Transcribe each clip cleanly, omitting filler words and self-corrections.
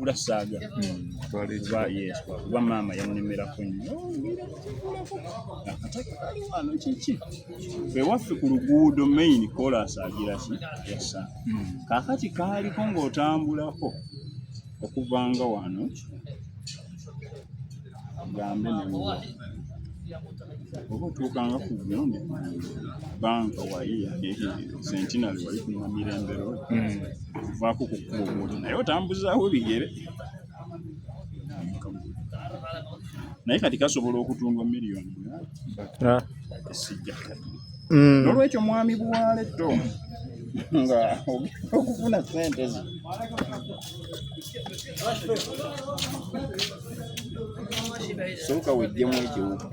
ula saga kuba maama yannemerako nnyo akataka kali wano kiki ewaffe ku luguudo main kolas agiraki yasa kakati kaaliko ng'otambulako okuvanga wano gambe newa oba otuukanga ku byone banka wayiya sentinali wali kunywa mirembe road vaako ku kkubo bwoli naye otambuzaawo bigere naye kati kasobola okutundwa miliyoni esijja n'olwekyo mwami Buwaale tto nga okufuna sente ze sooka wejjemu ekiwuku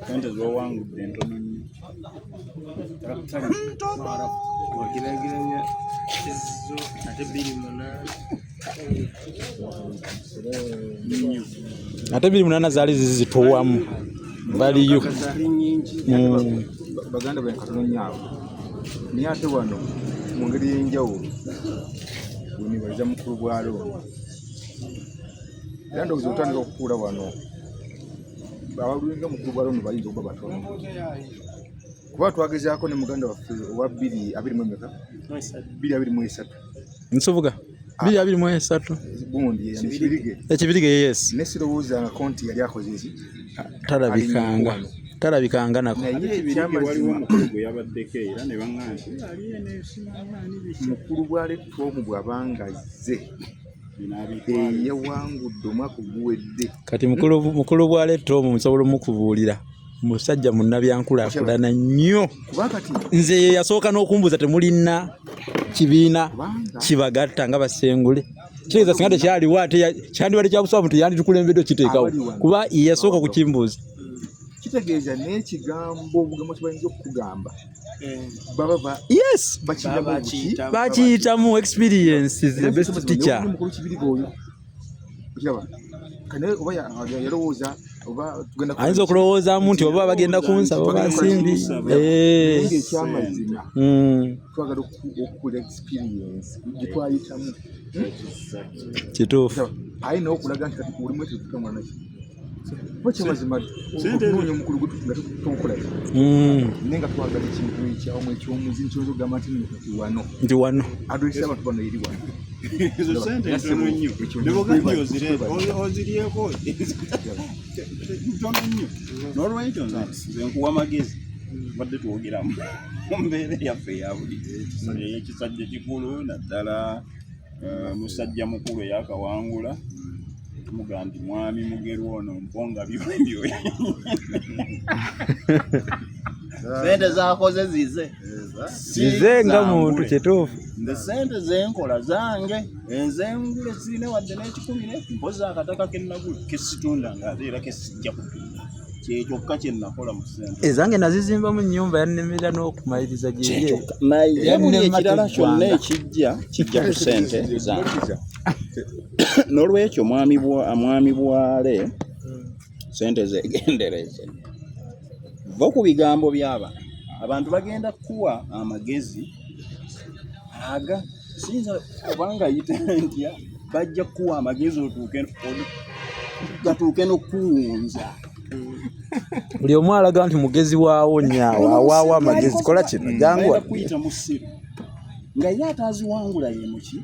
sente z'owangudde ntono nnyo wageraganya ezo ate 28 ate 28 zaali zizituwamu baliyo baganda bwe katono nyaabo naye ate wano mu ngeri y'enjawulo wenibaliza mukulu bwa Looni era ndowooza otandika okukuula wano abalulinga mukulu bwa Looni bayinza okuba batono kuba twagezaako ne muganda waffe owa 223 nsubuga 223 gundi ekibirige yes nesirowooza nga konti yali akoze eki talabikanga nako waliwo omukulu gwe yabaddeko era ne baŋŋamba nti mukulu bwa Letoomu bw'abanga azze yawangudde omwaka oguwedde kati mukulu bwa Letoomu musobola omukubuulira musajja munnabyankulaakulana nnyo nze ye yasooka n'okumbuuza temulina kibiina kibagatta nga basengule kitegeeza singa tekyaliwo ate kyandibadde kya buswamu teyanditukulembedde okiteekawo kuba yasooka kukimbuuza kitegeeza n'ekigambo obugambo kibayinza okukugamba yes bakiyitamu experience is the best teacher ayinza okulowoozaamu nti oba bagenda kunsaba oba nsimbi twagala okukula experience gitwayitamu kituufu aye nawe okulaga nti kati oli mwetetukamwanaki kuba kyamazima okunoonya omukulu gwe tukola naye nga twagala ekintu ekyawamu ekyomuzi nikyonza okugamba nti wano adresi abantu bano eri wano ezo sente ntono nnyo nebogati oziryeko ntono nnyo n'olwekyo nze nkuwa magezi badde twogeramu mu mbeera yaffe eya buli ekisajja kikulu naddala musajja mukulu eyakawangula mugandi mwami mugeru ono mponga byobyo sente zakoze zize nga muntu kituufu nze sente zenkola zange enzengule sirina wadde n'ekikumi mpoza akataka kennagula kesitunda nga ate era kesijja kutunda kyekyokka kyennakola mu sente ezange nazizimba mu nnyumba yannemerera n'okumaliriza gyeye naye buli ekirala kyonna ekijja kijja ku sente zange n'olwekyo mwami Bwale sente zegendereze va ku bigambo by'abantu abantu bagenda kuwa amagezi aga sinza obanga yita ntya bajja kuwa amagezi gatuuke n'okuwunza buli omu alaga nti mugezi waawo nyaawo awaawo amagezi kola kino jangu kuyita musiru nga ye ataaziwangula ye muki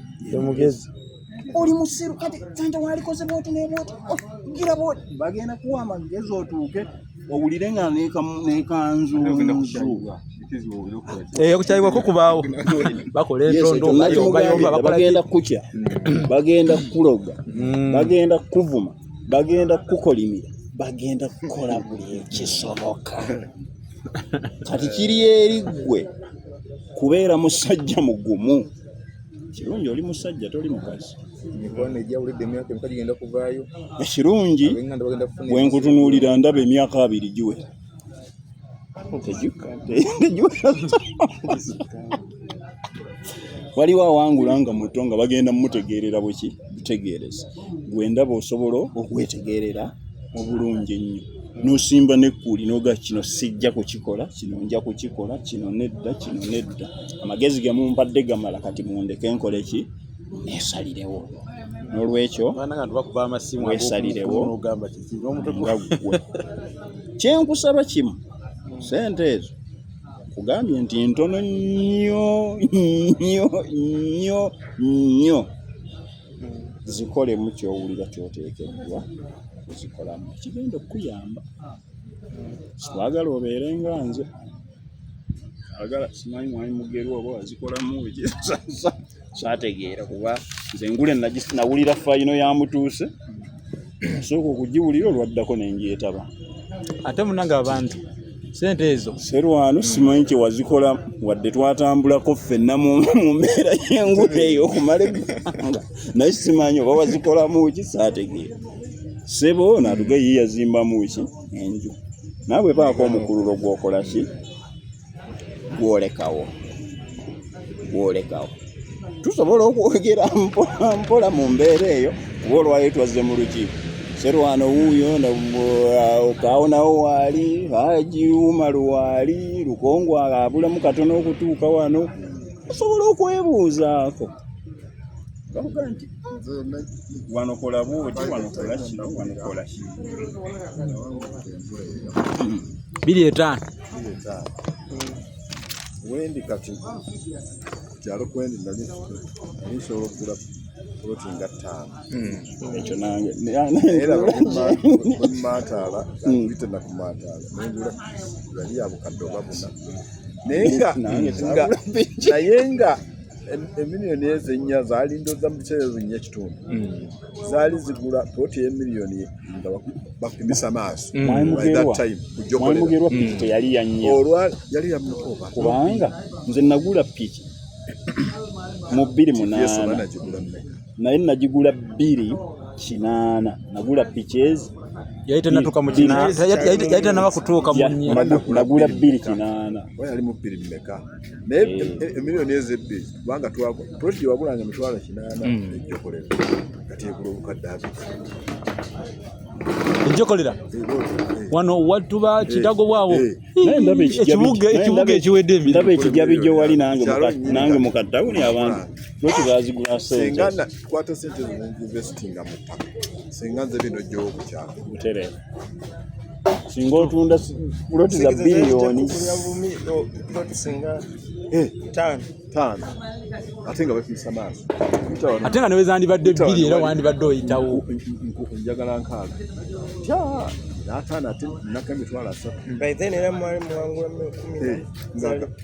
mugezi oli musiru kati sente walikoze bwoti nebwoti gira bwoti bagenda kuwa amagezi otuuke owulire nga nekanzu okukyalibwako kubaawo bakola entondo bagenda kukya bagenda kuloga bagenda kuvuma bagenda kukolimira bagenda kukola buli ekisoboka kati kiri eri ggwe kubeera musajja mugumu kirungi oli musajja toli mukazi ekirungi bwenkutunuulira ndaba emyaka 2 giwera waliwo awangula nga muto nga bagenda mumutegeerera butegeereza gwe ndaba osobola okwetegeerera obulungi ennyo Nosimba nekkuli noga kino sijja kukikola, kino nja kukikola, kino nedda, kino nedda. Amagezi gemumpadde gamala kati mundeke nkole ki? Nesalirewo. Nolwekyo weesalirewo nga ggwe. Kyenkusaba kimu, sente ezo kugambye nti ntono nnyo zikolemu kyowulira kyoteekeddwa kuzikolamu. Kigenda okuyamba. Twagala obeere nga nze. Agala simanyi mwani mugerwa oba wazikolamu saategeera kuba nze ngule nawulira fayino ya mutuuse sooka okugiwulira olwaddako nengyetaba. Ate munanga abantu sente ezo Serwano simanyi kye wazikola wadde twatambulako ffenna mu mbeera y'engule eyo okumala ebbanga naye simanyi oba wazikolamu ki saategeera. Ssebo n'atuga ye yazimbamu ki enju. Naawe baako omukululo gw'okola ki? Gwolekawo. Tusobola okwogera mpola mu mbeera eyo kuba olwayo twazze mu lukiiko. Serwano wuuyo okaawonawo waali, Haji Umaru waali, Lukongo abulamu katono okutuuka wano. Osobola okwebuuzaako. Gavuga nti wano kola bwoti, wano kola kino, wano kola kino. 2.5 wendi kati kyalo kwendi nali nsobola okugula poloti nga 5. Ekyo nange Era bakumaataala bite na kumaataala nengula yali abukadde babuna naye nga emiliyoni ezennya zaali ndoza mu biseera binnya kitundu zaali zigula poloti y'emiliyoni nga bakupimisa maaso Mwamugerwa piki teyali yannya olwa yali yamukoba kubanga nze nagula piki mu 2.8 naye nagigula 2.8 nagula piki ezi yayita natuka mu kina yayita nawa kutuuka mu nnya nagula 2.8 yali mu 2 mmeka naye emiliyoni ezebbiri kubanga twagula poloti wagulanga emitwalo 8 ejjokolera kati egula obukadde abiri ejjokolera wano watuba kitago bwawo ekibuga ekiwedde ndaba ekijabijjo wali nange mu katawuni abantu poloti bazigula sengana kwata sente investinga mu ttaka singa nze bino gy'okukyalo butereevu singa otunda poloti za biliyoni tano ate nga bapimisa maaso ate nga newezandibadde 2 era wandibadde oyitawo njagala 6 n'ataano ate nnaka emitwalo 3 by then era mwali muwangula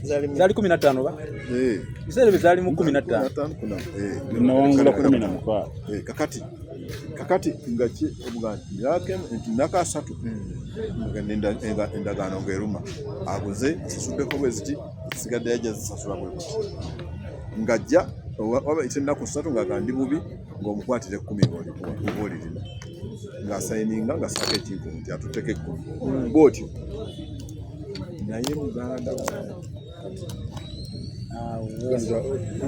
zaali 15 ba biseera bizaali mu 15 nawangula 16 kakati nga ki obuganda nnaka 3 endagaano ng'eruma aguze asasuddeko bweziti sigadde yajja zisasula bwe buti ng'ajja waba ennaku 3 ng'agandi bubi ng'omukwatire 10 oba olirina ng'asayininga ng'asaka ekintu nti atuteke 10 bwotyo naye muganda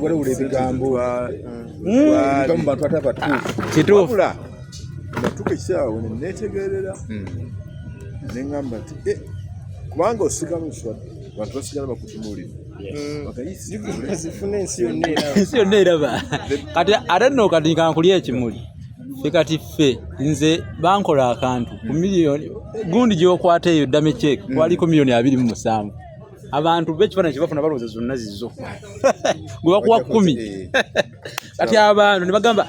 waliwo ebigambo mu bantu atabatuufu kituufu natuuka ekiseera we neetegerera neŋŋamba nti kubanga osigala nswadde abantu basigala bakutunuulira zifuna ensi yonna eraba kati ate nno kati kankulya ekimuli ffe kati ffe nze bankola akantu ku miliyoni gundi gy'okwata eyo ddame check kwaliko miliyoni 27 abantu b'ekifaananyi kyebafuna balowooza zonna zizo gwe bakuwa 10 kati abantu ne bagamba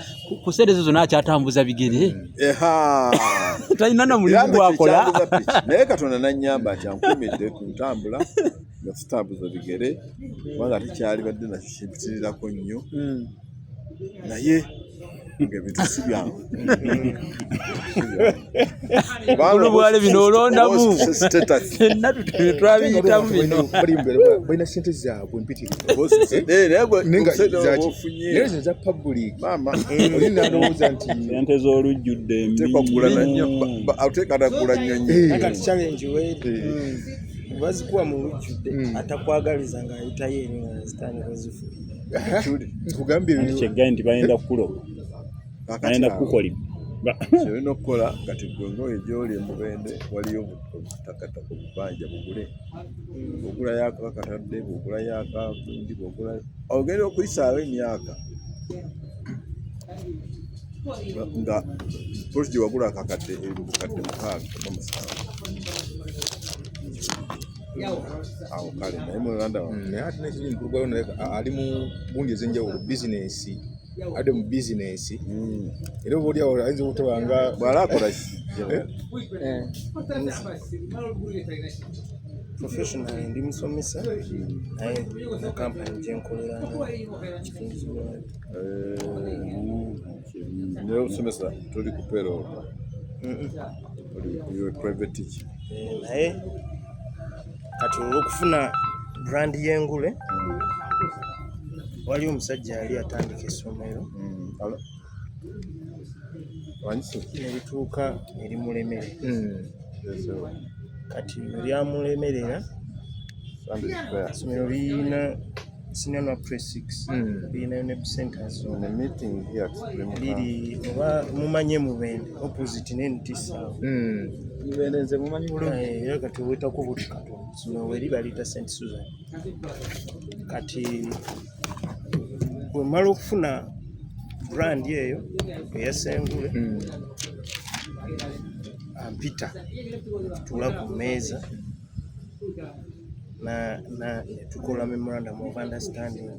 ku sente ezo zonna akyatambuza bigere talina na mulimu gwakola naye Katonda nannyamba nti ankumidde ku ntambula nga sitambuza bigere kubanga tekyali badde nakyo kimpitirirako nnyo naye ng'ebintu si byangu olubwale bino olondamu fenna twabiyitamu bino balina sente zaabwe mpitirivu za public olina alowooza nti sente z'olujjudde ateekatagula nnyonyi kati challenge weri bazikuwa mu lujjudde atakwagaliza ng'ayitayo eri nga zitandika ozifuna kugambye kyeggaye nti bayenda kukuloba bayenda kukukolima kyolina okukola kati gwe ngoye gy'oli Mubende waliyo obutakataka obubanja bugule bw'ogulayo akakatadde bw'ogulayo akakundi bw'ogulayo ogenda okuyisaawo emyaka nga poliisi gye wagula akakadde ebukadde 6 awo kale naye mulanda naye ate nekiri mukulu naye ali mu gundi ez'enjawulo bizinesi ade mu bizinesi era oba oliawo ayinza obutaba bw'ala akola professional ndi musomesa naye mu kampani gyenkolera naye omusomesa toli ku payroll oli private teacher naye kati olw'okufuna brand y'engule waliwo omusajja yali atandika essomero nelituuka nerimulemere kati eryamulemerera essomero liyina Sinema Press 6 liyinayo ne centers liri oba mumanye Mubende opposite n'entisa Mubendenze mumanyi bulungi era kati owetako buti Katonda essomero we liba liyita St. Susan kati bwe mmala okufuna brand eyo eyasengule ampita tula ku mmeeza netukola memorandum of understanding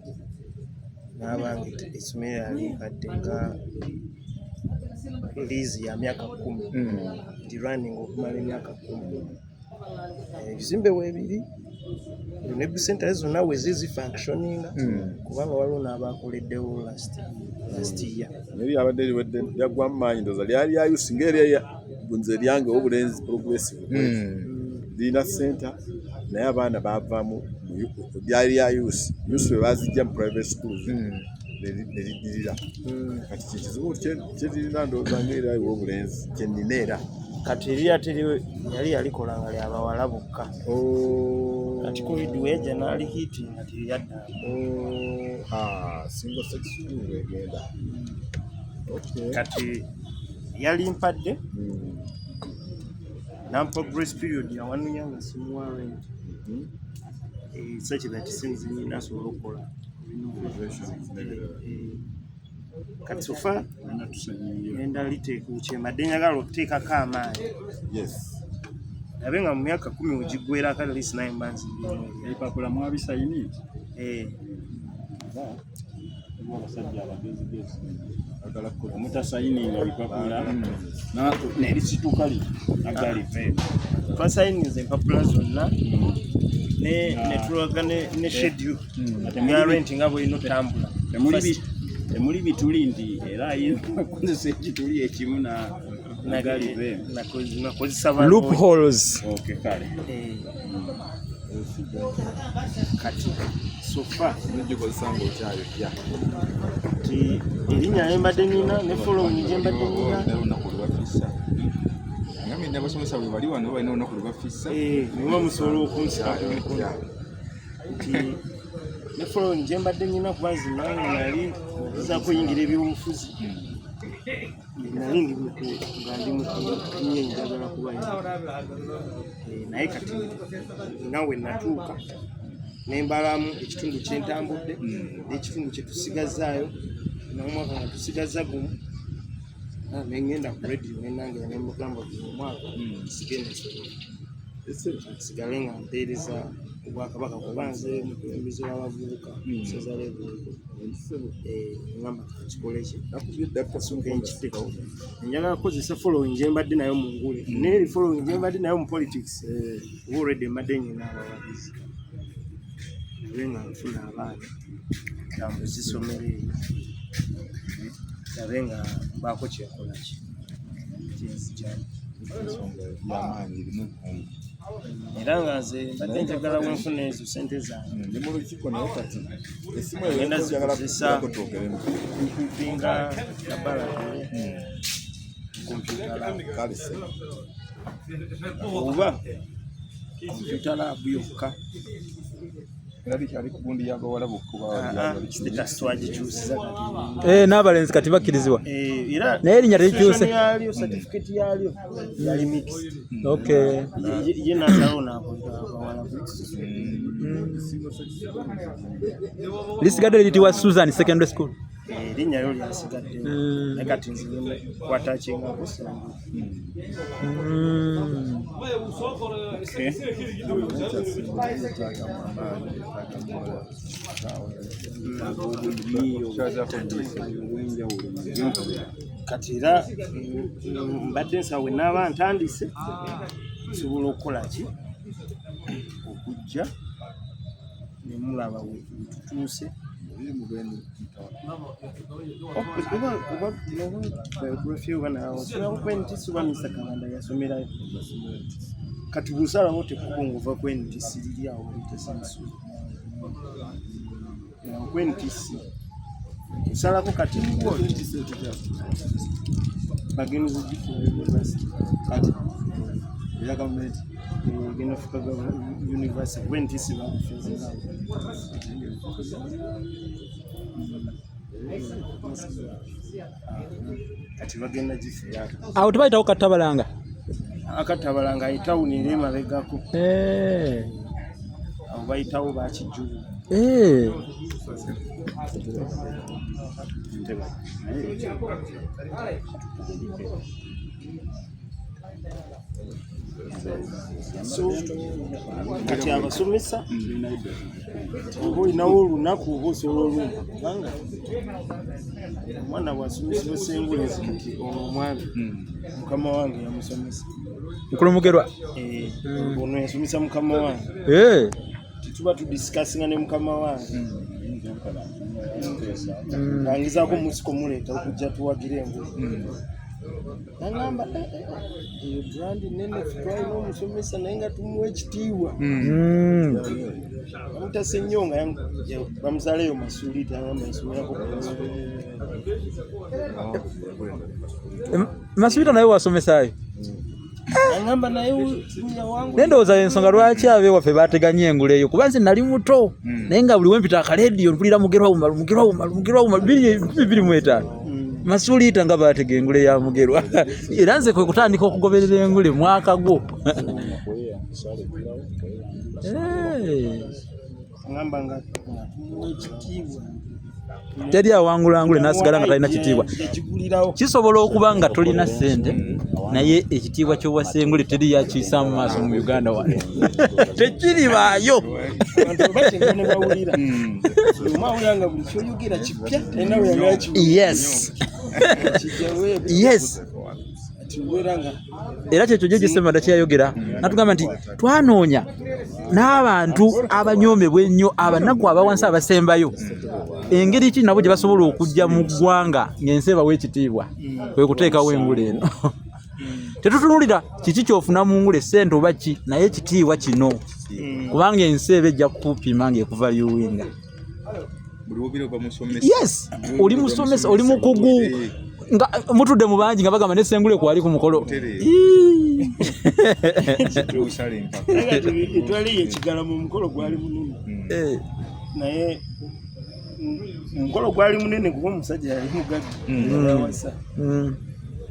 n'abanga essomero yalimpadde nga lease ya myaka 10 ndi running okumala emyaka 10 ebizimbe weebiri ne center zonna we zizi functioninga kubanga waliwo n'abakoleddewo last year naye lyabadde liwedde lyaggwamu maanyi ndoza lyali lyayusi ngaeri bunze lyange obulenzi progressive lirina center naye abaana bavaamu lyali lyayusi bwe bazijja mu private schools nelidirira kati kyekizibu kyetirina ndowooza ngaera iwe obulenzi kyenina era kati yali yalikola nga lyabawala bokka kati covid weja n'alihiti nga teryadda single sex school egenda kati yalimpadde nampa grace period yawanunya nga simuwa rent such that sinzi nina asobola okukola kati sofa enda liteekukyembadde njagala okuteekako amaanyi nabe nga mu myaka 10 wegiggwerako at least naye mba ebipapula mwabisayini abasajja abagezigezi omutasayininga bipapula nerisituka nagali twasayiniza empapula zonna netulaga ne schedule ya rent nga bwelina otambula temuli bituli nti era ayinza okukozesa ekituli ekimu nakozesa loopholes kale kati sofa nigikozesa ngaokyayokya ti erinnya lyembadde nina ne following gyembadde nina ngambe n'abasomesa bwe bali wano balina olunaku lwe bafissa niwe musobola okunsako nti ne following gyembadde nina kuba zinange nali okugezaako oyingira ebyobufuzi nali nga ndi mukunye njagala kuba naye kati nawe natuuka nembalamu ekitundu kyentambudde n'ekitundu kyetusigazaayo nomwaka nga tusigaza gumu nengenda ku radio nenange nemugamba omwaka sigale nga mpeereza obwakabaka kubanze mukulembeze w'abavubuka sezaleebuuko ngamba kikole ekyenkiteko njagala kukozesa following gyembadde nayo mu ngule neeri following gyembadde nayo mu politics oba already mbadde nyina abawagizi nabe nga nfuna abaana tambuza isomero eyo nabe nga mbaako kyekolaki kyenzijani era nga nze mbadde njagala wenfuna ezo sente zange ndi mu lukiiko naye kati esimu genda zikozesa kumpinga kabalagere kompyuta laabu oba kompyuta laabu yokka era likyali ku gundi y'abawala bokkuba status twagikyusiza n'abalenzi kati bakkirizibwa era naye erinnya terikyuse yalyo certificate yalyo yali mixed okay ye nasalawo n'akola abawala lisigadde liyitibwa Susan Secondary School erinnya lyo lyasigadde naye kati nzire kwatakinga kusangu kati era mbadde nsawe n'aba ntandise nsobola okukola ki okujja ne mulaba wetutuuse Kalanda yasomerayo kati busalawo tekubongova kwentisi liri awo litesansu kwentisi usalako kati bagenzi university kati ya government genda fuka university kwentisi bakufeza kati bagenda gifera awo tebayitawo Katabalanga akatabalanga itawuni eri emabegako abo bayitawo bakijjulu so kati abasomesa oba olinawo olunaku oba osobola olumba kubanga omwana bw'asomesebwa sengulezi kati omwana mukama wange yamusomesa Nkulumugerwa ono yasomesa mukama wange tetuba tudisikasinga ne mukama wange nangizaako musiko muleeta okujja tuwagire engulu nangamba eyo brandi nene twalina omusomesa naye nga tumuwa ekitiibwa bamutase nnyo nga bamusaleyo masuuliti agamba yasomerako Masuulita naye wasomesaayo nangamba naye wangu nendowooza ensonga lwaki abewaffe baateganya engulu eyo kuba nze nali muto naye nga buli wempita akalediyo mpulira Mugerwa 225 Masuulita nga baatega engule ya Mugerwa era nze kwe kutandika okugoberera engule mwaka gwo ngamba nga tumuwa ekitiibwa teri awangula ngule nasigala nga talina kitiibwa kisobola okuba nga tolina ssente naye ekitiibwa ky'owasengule teri yakiyisa mu maaso mu Uganda wano tekiribaayo yes era kyekyo gye gisemada kyayogera natugamba nti twanoonya n'abantu abanyoomebwa ennyo abanaku abawansi abasembayo engeri ki nabo gye basobola okujja mu ggwanga ng'ensi ebawa ekitiibwa kwe kuteekawo engule eno tetutunulira kiki kyofuna mu ngule ssente oba ki naye ekitiibwa kino kubanga ensi eba ejja kukupima ng'ekuva liwinga yes oli musomesa oli mukugu nga mutudde mu bangi nga bagamba n'essengule kwali ku mukolo twali ekigala mu mukolo gwali munene naye omukolo gwali munene kuba omusajja yali mugagga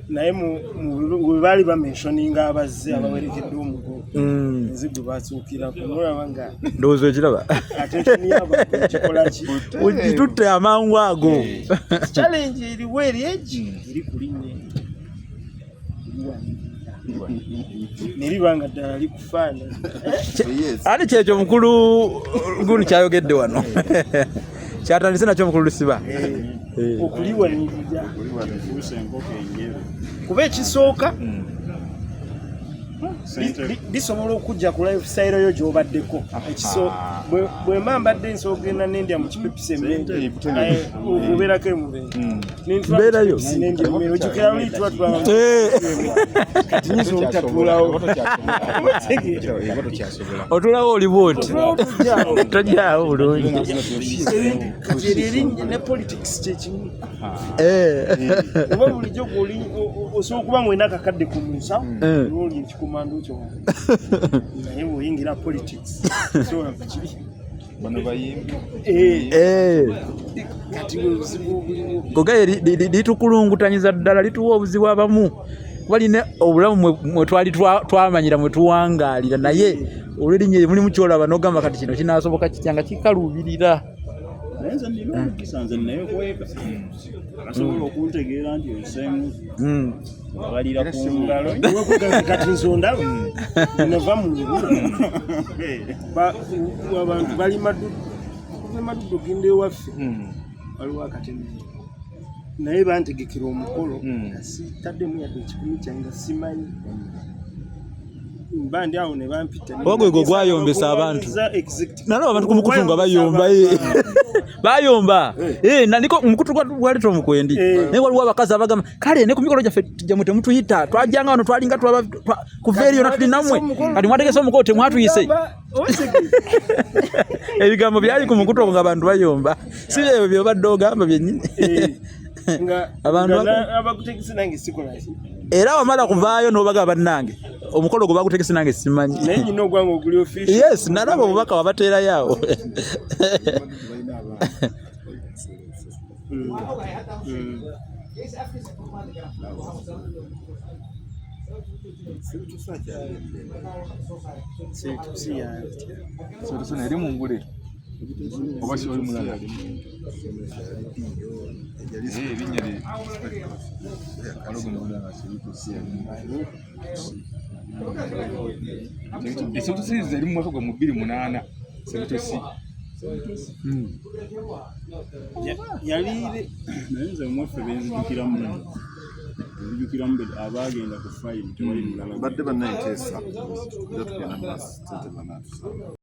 naye bwe baali bamenshoninga abazze abawerekedde omukolo enzigwe basuukirako mulaba nga ndowooza ekiraba attention yabo ekikola ki ogitutte amangu ago challenge eriwo eri egi eri kulinnya neribanga ddala likufaana ate kyekyo mukulu gunu kyayogedde wano kyatandise nakyo mukulu Lusiba okuliwanirira kuba ekisooka bisobola okujja ku lifestyle yo gy'obaddeko bwe mba mbadde nsobola okugenda n'endya mu kipepisi emmere obeerako mbeerayo ojjukira luli tuba kati nyinza obutatuulawo otulawo oli bwoti tojjaawo bulungi kati erinnya ne politics kyekimu oba bulijjo osobola okuba ng'olina akakadde ku munsawo n'oli ekikomando kyo naye bw'oyingira politics osobola kukibi bano bayimbi kati obuzibu bulimu gogaye litukulungutanyiza ddala lituwa obuzibu abamu kuba line obulamu mwe twali twamanyira mwe tuwangaalira naye olw'erinnya mulimu kyolaba n'ogamba kati kino kinaasoboka kityanga kikaluubirira naye nze nina omukisa nze neekweka akasobola okuntegeera nti oseemu abalira ku ngalo kati nsondaba nava mu ngulu abantu bali maduddo genda ewaffe waliwo akateme naye bantegekera omukolo nga sitaddemu yadde ekikumi kyange simanyi mba ndi awo ne bampita ogwo gwe gwayombesa abantu nalaba abantu ku mukutu nga bayomba bayomba niko omukutu gwaleeta omukwendi naye waliwo abakazi abagamba kale ne ku mikolo gyaffe gyamwe temutuyita twajjanga wano twalinga kuva eriyo natuli nammwe kati mwategese omukolo temwatuyise ebigambo byali ku mukutu nga abantu bayomba si ebyo byobadde ogamba byennyini abakutegese nange sikola era wamala kuvaayo n'obaga bannange omukolo gwe bagutegese nange simanyi naye nyina ogwanga oguli ofisi yes nalaba obubaka wabateerayo awo sotusona eri mu ngule oba si oli mulala esotusiiza eri mu mwaka gwa mu 2008 sebutosi yaliire naye nze mwaffe benzijukiramu abagenda ku fayiro tewali mulala badde bannayiteesa era tugenda maaso